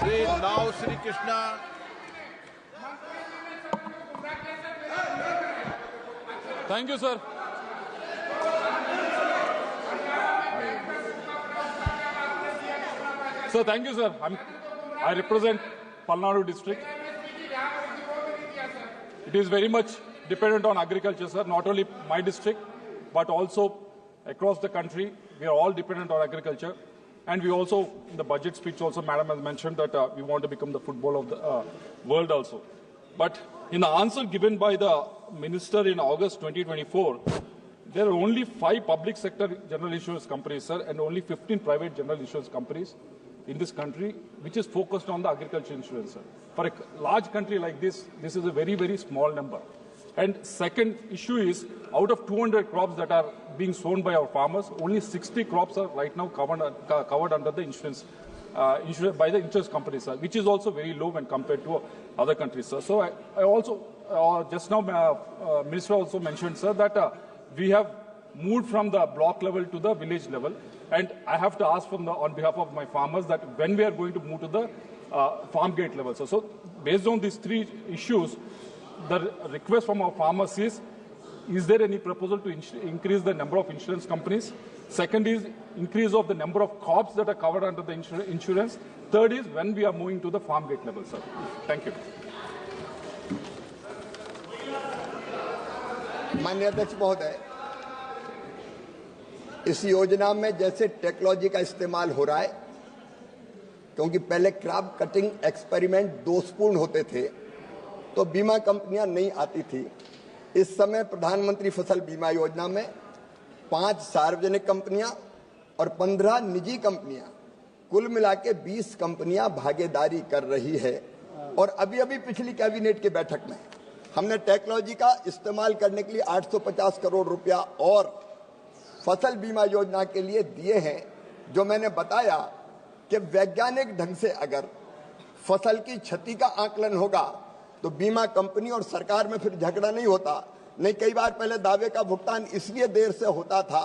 Shri Now Shri Krishna. Thank you, sir. Sir, thank you, sir. I represent Palnadu district. It is very much dependent on agriculture, sir. Not only my district, but also across the country. We are all dependent on agriculture. And we also, in the budget speech also, Madam has mentioned that we want to become the football of the world also. But in the answer given by the Minister in August 2024, there are only 5 public sector general insurance companies, sir, and only 15 private general insurance companies in this country, which is focused on the agriculture insurance, sir. For a large country like this, this is a very, very small number. And second issue is, out of 200 crops that are being sown by our farmers, only 60 crops are right now covered under the insurance by the insurance companies, sir, which is also very low when compared to other countries, sir. So I also, just now, Minister also mentioned, sir, that we have moved from the block level to the village level. And I have to ask on behalf of my farmers that when we are going to move to the farm gate level. So based on these 3 issues, the request from our farmers is there any proposal to increase the number of insurance companies? Second is increase of the number of crops that are covered under the insurance. Third is when we are moving to the farm gate level, sir. Thank you. माननीय अध्यक्ष महोदय, इस योजना में जैसे technology का इस्तेमाल हो रहा है, क्योंकि पहले क्रॉप कटिंग एक्सपेरिमेंट दोषपूर्ण होते थे तो बीमा कंपनियां नहीं आती थी। इस समय प्रधानमंत्री फसल बीमा योजना में 5 सार्वजनिक कंपनियां और 15 निजी कंपनियां, कुल मिला के 20 कंपनियां भागीदारी कर रही है। और अभी अभी पिछली कैबिनेट की बैठक में हमने टेक्नोलॉजी का इस्तेमाल करने के लिए 850 करोड़ रुपया और फसल बीमा योजना के लिए दिए हैं। जो मैंने बताया कि वैज्ञानिक ढंग से अगर फसल की क्षति का आकलन होगा तो बीमा कंपनी और सरकार में फिर झगड़ा नहीं होता। नहीं, कई बार पहले दावे का भुगतान इसलिए देर से होता था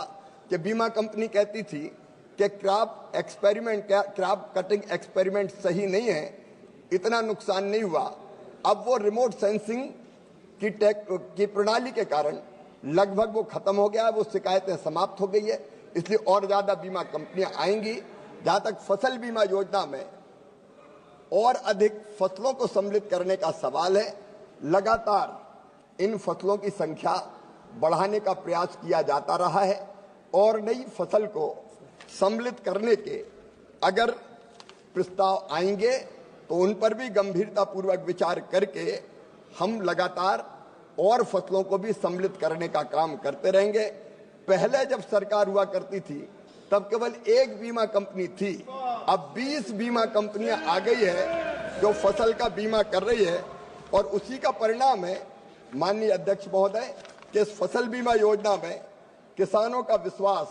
कि बीमा कंपनी कहती थी कि क्रॉप कटिंग एक्सपेरिमेंट सही नहीं है, इतना नुकसान नहीं हुआ। अब वो रिमोट सेंसिंग की प्रणाली के कारण लगभग वो खत्म हो गया है, वो शिकायतें समाप्त हो गई है, इसलिए और ज्यादा बीमा कंपनियां आएंगी। जहां तक फसल बीमा योजना में और अधिक फसलों को सम्मिलित करने का सवाल है, लगातार इन फसलों की संख्या बढ़ाने का प्रयास किया जाता रहा है और नई फसल को सम्मिलित करने के अगर प्रस्ताव आएंगे तो उन पर भी गंभीरतापूर्वक विचार करके हम लगातार और फसलों को भी सम्मिलित करने का काम करते रहेंगे। पहले जब सरकार हुआ करती थी तब केवल 1 बीमा कंपनी थी, अब 20 बीमा कंपनियां आ गई है जो फसल का बीमा कर रही है। और उसी का परिणाम है माननीय अध्यक्ष महोदय कि इस फसल बीमा योजना में किसानों का विश्वास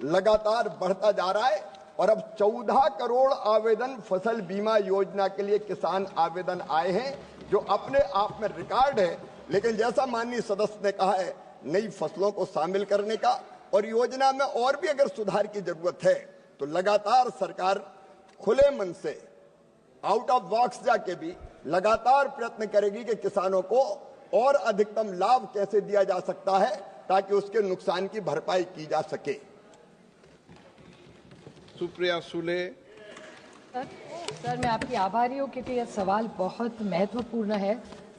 लगातार बढ़ता जा रहा है और अब 14 करोड़ आवेदन फसल बीमा योजना के लिए किसान आवेदन आए हैं, जो अपने आप में रिकॉर्ड है। लेकिन जैसा माननीय सदस्य ने कहा है, नई फसलों को शामिल करने का और योजना में और भी अगर सुधार की जरूरत है तो लगातार सरकार खुले मन से आउट ऑफ बॉक्स जाके भी लगातार प्रयत्न करेगी कि किसानों को और अधिकतम लाभ कैसे दिया जा सकता है ताकि उसके नुकसान की भरपाई की जा सके। सुप्रिया सुले। सर मैं आपकी आभारी हूँ क्योंकि यह सवाल बहुत महत्वपूर्ण है।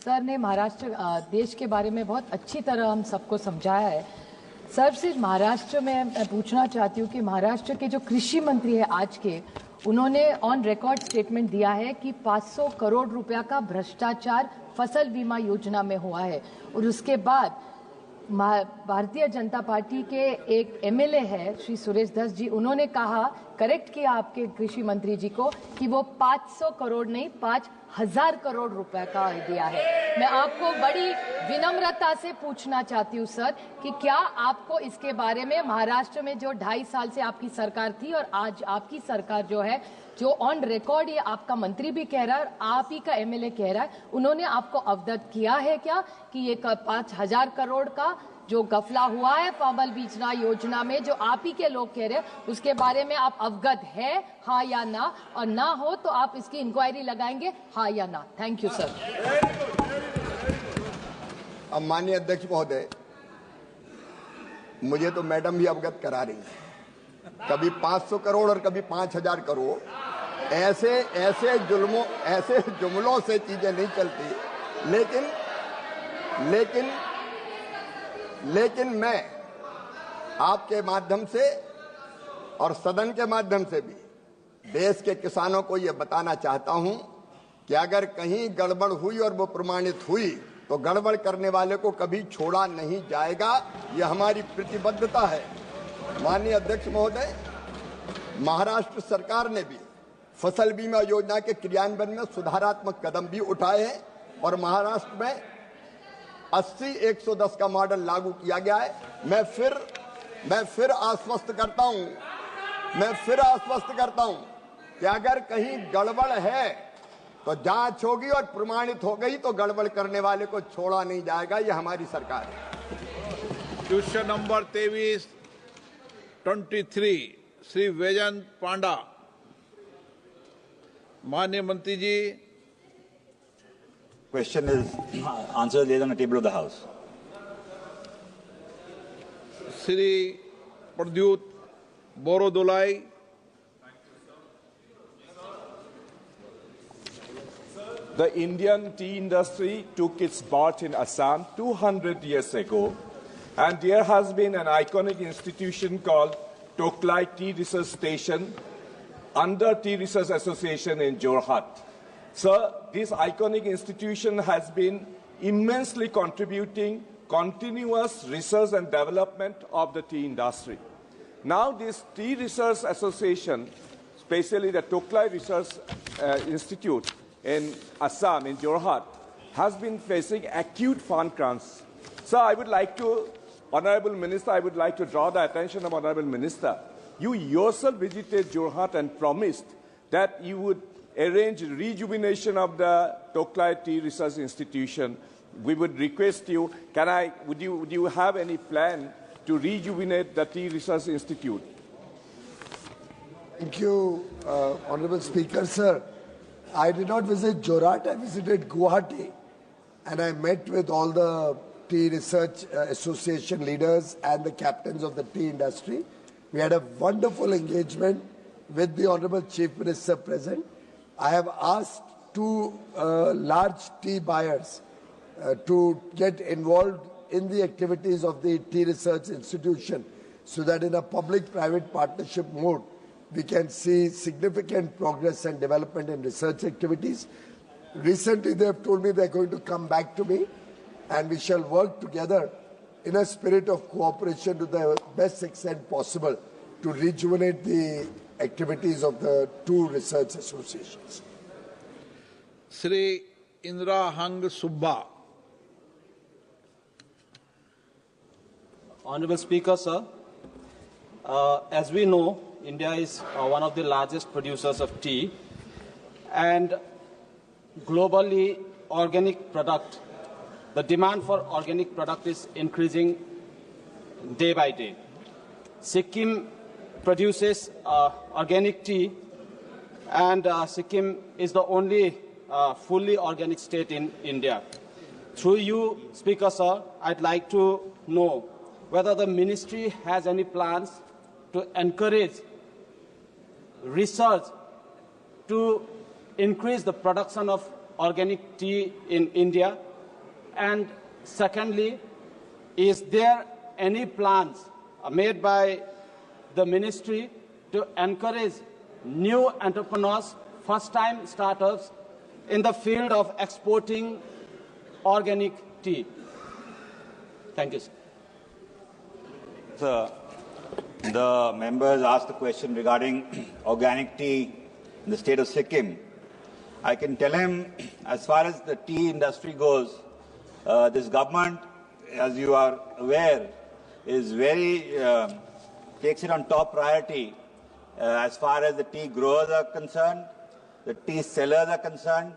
सर ने महाराष्ट्र देश के बारे में बहुत अच्छी तरह हम सबको समझाया है। सर सिर्फ महाराष्ट्र में मैं पूछना चाहती हूँ कि महाराष्ट्र के जो कृषि मंत्री है आज के, उन्होंने ऑन रिकॉर्ड स्टेटमेंट दिया है कि 500 करोड़ रुपया का भ्रष्टाचार फसल बीमा योजना में हुआ है। और उसके बाद भारतीय जनता पार्टी के एक एमएलए है श्री सुरेश धस जी, उन्होंने कहा, करेक्ट किया आपके कृषि मंत्री जी को कि वो 500 करोड़ नहीं 5000 करोड़ रुपए का दिया है। मैं आपको बड़ी विनम्रता से पूछना चाहती हूँ सर कि क्या आपको इसके बारे में महाराष्ट्र में जो 2.5 साल से आपकी सरकार थी और आज आपकी सरकार जो है, जो ऑन रिकॉर्ड ये आपका मंत्री भी कह रहा है और आप ही का एमएलए कह रहा है, उन्होंने आपको अवगत किया है क्या कि ये 5000 करोड़ का जो गफला हुआ है पमल बीजना योजना में, जो आप ही के लोग कह रहे हैं, उसके बारे में आप अवगत है, हाँ या ना? और ना हो तो आप इसकी इंक्वायरी लगाएंगे, हाँ या ना? Thank you sir. अब माननीय अध्यक्ष महोदय, मुझे तो मैडम भी अवगत करा रही है, कभी 500 करोड़ और कभी 5000 करोड़, ऐसे जुमलों से चीजें नहीं चलती। लेकिन मैं आपके माध्यम से और सदन के माध्यम से भी देश के किसानों को यह बताना चाहता हूं कि अगर कहीं गड़बड़ हुई और वो प्रमाणित हुई तो गड़बड़ करने वाले को कभी छोड़ा नहीं जाएगा। यह हमारी प्रतिबद्धता है। माननीय अध्यक्ष महोदय, महाराष्ट्र सरकार ने भी फसल बीमा योजना के क्रियान्वयन में सुधारात्मक कदम भी उठाए हैं और महाराष्ट्र में 80-110 का मॉडल लागू किया गया है। मैं फिर आश्वस्त करता हूं कि अगर कहीं गड़बड़ है तो जांच होगी और प्रमाणित हो गई तो गड़बड़ करने वाले को छोड़ा नहीं जाएगा। यह हमारी सरकार है। क्वेश्चन नंबर 23 श्री वैजयंत पांडा। माननीय मंत्री जी, Question is answer laid on the table of the House. Shri Pradyut बोरोदोलाई। The Indian tea industry took its birth in Assam 200 years ago, and there has been an iconic institution called Toklai Tea Research Station under Tea Research Association in Jorhat. Sir, this iconic institution has been immensely contributing continuous research and development of the tea industry. Now this Tea Research Association, especially the Toklai Research Institute in Assam, in Jorhat, has been facing acute fund crunch. Sir, I would like to, Honorable Minister, I would like to draw the attention of Honorable Minister. You yourself visited Jorhat and promised that you would arrange rejuvenation of the Toklai Tea Research Institution. We would request you, would you have any plan to rejuvenate the Tea Research Institute? Thank you, Honorable Speaker, sir. I did not visit Jorhat, I visited Guwahati, and I met with all the Tea Research Association leaders and the captains of the tea industry. We had a wonderful engagement with the Honorable Chief Minister present. I have asked two large tea buyers to get involved in the activities of the Tea Research Institution so that in a public-private partnership mode, we can see significant progress and development in research activities. Recently, they have told me they're going to come back to me and we shall work together in a spirit of cooperation to the best extent possible to rejuvenate the activities of the two research associations. Sri Indra Hang Subba. Honorable Speaker, sir, as we know, India is one of the largest producers of tea, and globally, the demand for organic product is increasing day by day. Sikkim produces organic tea, and Sikkim is the only fully organic state in India. Through you, Speaker, sir, I'd like to know whether the ministry has any plans to encourage research to increase the production of organic tea in India. And secondly, is there any plans made by the ministry to encourage new entrepreneurs, first-time startups in the field of exporting organic tea? Thank you, sir. Sir, the members asked the question regarding organic tea in the state of Sikkim. I can tell him, as far as the tea industry goes, this government, as you are aware, is takes it on top priority as far as the tea growers are concerned, the tea sellers are concerned,